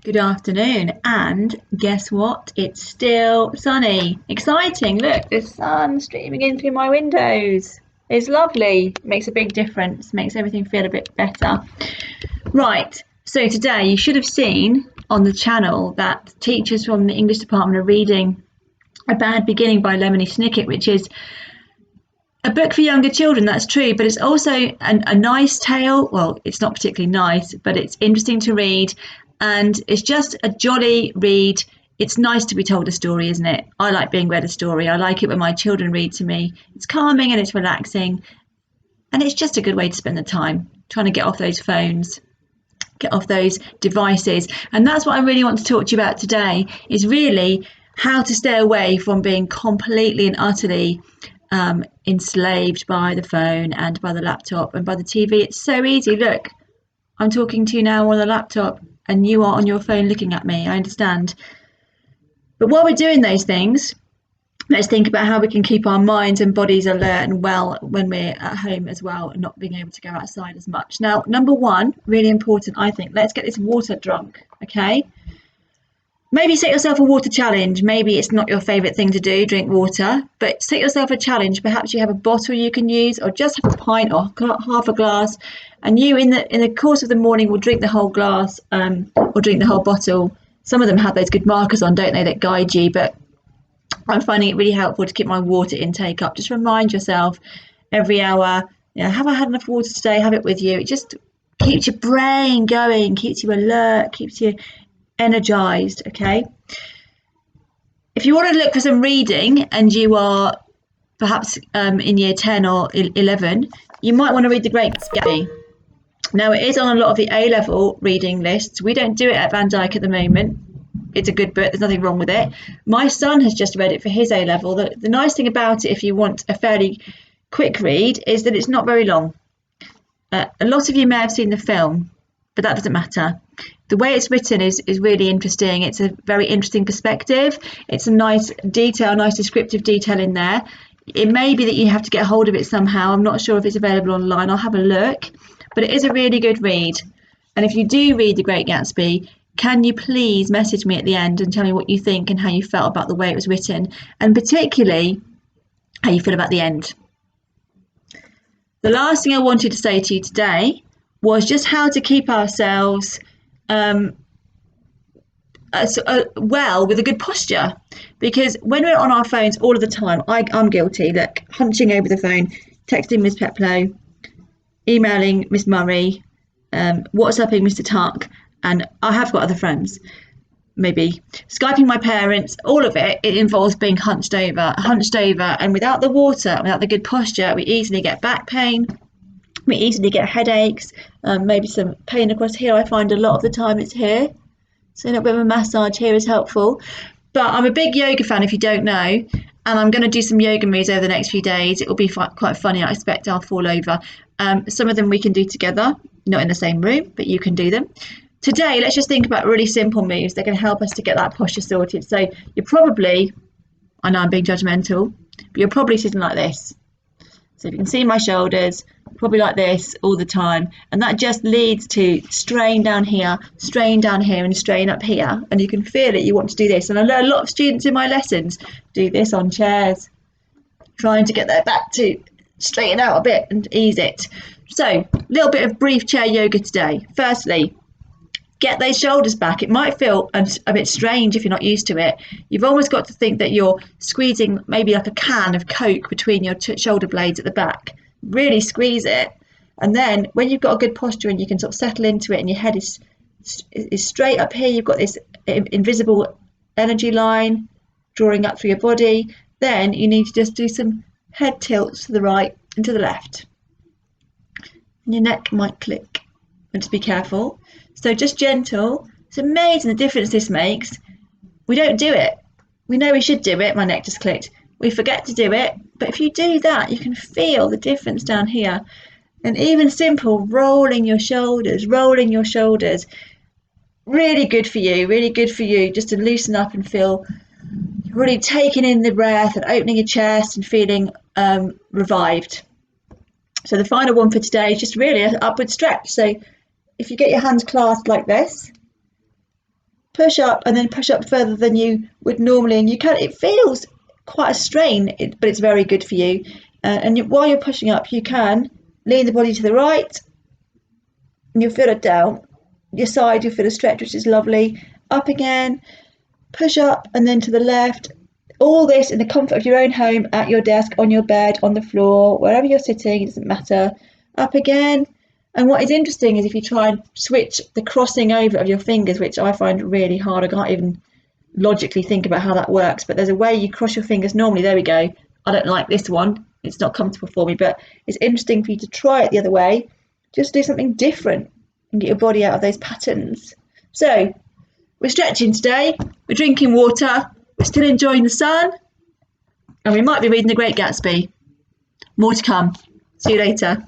Good afternoon, and guess what? It's still sunny. Exciting! Look, the sun streaming in through my windows. It's lovely. Makes a big difference. Makes everything feel a bit better. Right. So today you should have seen on the channel that teachers from the English department are reading A Bad Beginning by Lemony Snicket, which is a book for younger children. That's true, but it's also a nice tale. Well, it's not particularly nice, but it's interesting to read, and it's just a jolly read. It's nice to be told a story, isn't it? I like being read a story. I like it when my children read to me. It's calming and it's relaxing, and it's just a good way to spend the time trying to get off those phones, get off those devices. And that's what I really want to talk to you about today, is really how to stay away from being completely and utterly enslaved by the phone and by the laptop and by the TV. It's so easy. Look, I'm talking to you now on the laptop and you are on your phone looking at me. I understand. But while we're doing those things, let's think about how we can keep our minds and bodies alert and well when we're at home as well, and not being able to go outside as much. Now, number one, really important, I think, let's get this water drunk, okay? Maybe set yourself a water challenge. Maybe it's not your favourite thing to do, drink water, but set yourself a challenge. Perhaps you have a bottle you can use, or just have a pint or half a glass, and you in the course of the morning will drink the whole glass, or drink the whole bottle. Some of them have those good markers on, don't they, that guide you, but I'm finding it really helpful to keep my water intake up. Just remind yourself every hour, have I had enough water today? Have it with you. It just keeps your brain going, keeps you alert, keeps you energized. Okay, if you want to look for some reading and you are perhaps in year 10 or 11, you might want to read The Great Gatsby. Now, it is on a lot of the A-level reading lists. We don't do it at Van Dyke at the moment. It's a good book, there's nothing wrong with it. My son has just read it for his A-level. The nice thing about it, if you want a fairly quick read, is that it's not very long. A lot of you may have seen the film, but that doesn't matter. The way it's written is really interesting. It's a very interesting perspective. It's a nice detail, nice descriptive detail in there. It may be that you have to get hold of it somehow. I'm not sure if it's available online. I'll have a look. But it is a really good read. And if you do read The Great Gatsby, can you please message me at the end and tell me what you think and how you felt about the way it was written, and particularly how you feel about the end. The last thing I wanted to say to you today was just how to keep ourselves well with a good posture, because when we're on our phones all of the time, I'm guilty. Look, hunching over the phone, texting Miss Peplow, emailing Miss Murray, WhatsApping Mr. Tuck, and I have got other friends, maybe Skyping my parents. All of it involves being hunched over, and without the water, without the good posture, we easily get back pain. We easily get headaches, maybe some pain across here. I find a lot of the time it's here. So a little bit of a massage here is helpful. But I'm a big yoga fan, if you don't know, and I'm going to do some yoga moves over the next few days. It will be quite funny. I expect I'll fall over. Some of them we can do together, not in the same room, but you can do them. Today, let's just think about really simple moves that can help us to get that posture sorted. So you're probably, I know I'm being judgmental, but you're probably sitting like this. So if you can see my shoulders, probably like this all the time. And that just leads to strain down here, and strain up here. And you can feel it, you want to do this. And I know a lot of students in my lessons do this on chairs, trying to get their back to straighten out a bit and ease it. So a little bit of brief chair yoga today. Firstly, get those shoulders back. It might feel a bit strange if you're not used to it. You've almost got to think that you're squeezing maybe like a can of Coke between your shoulder blades at the back. Really squeeze it. And then when you've got a good posture and you can sort of settle into it and your head is straight up here, you've got this invisible energy line drawing up through your body, then you need to just do some head tilts to the right and to the left. And your neck might click. And just be careful. So just gentle. It's amazing the difference this makes. We don't do it. We know we should do it. My neck just clicked. We forget to do it. But if you do that, you can feel the difference down here. And even simple, rolling your shoulders. Really good for you, just to loosen up and feel really taking in the breath and opening your chest and feeling revived. So the final one for today is just really an upward stretch. So if you get your hands clasped like this, push up, and then push up further than you would normally. And it feels quite a strain, but it's very good for you. While you're pushing up, you can lean the body to the right, and you'll feel it down your side. You'll feel a stretch, which is lovely. Up again, push up, and then to the left. All this in the comfort of your own home, at your desk, on your bed, on the floor, wherever you're sitting, it doesn't matter. Up again. And what is interesting is if you try and switch the crossing over of your fingers, which I find really hard. I can't even logically think about how that works, but there's a way you cross your fingers normally. There we go. I don't like this one. It's not comfortable for me, but it's interesting for you to try it the other way. Just do something different and get your body out of those patterns. So we're stretching today. We're drinking water. We're still enjoying the sun, and we might be reading The Great Gatsby. More to come. See you later.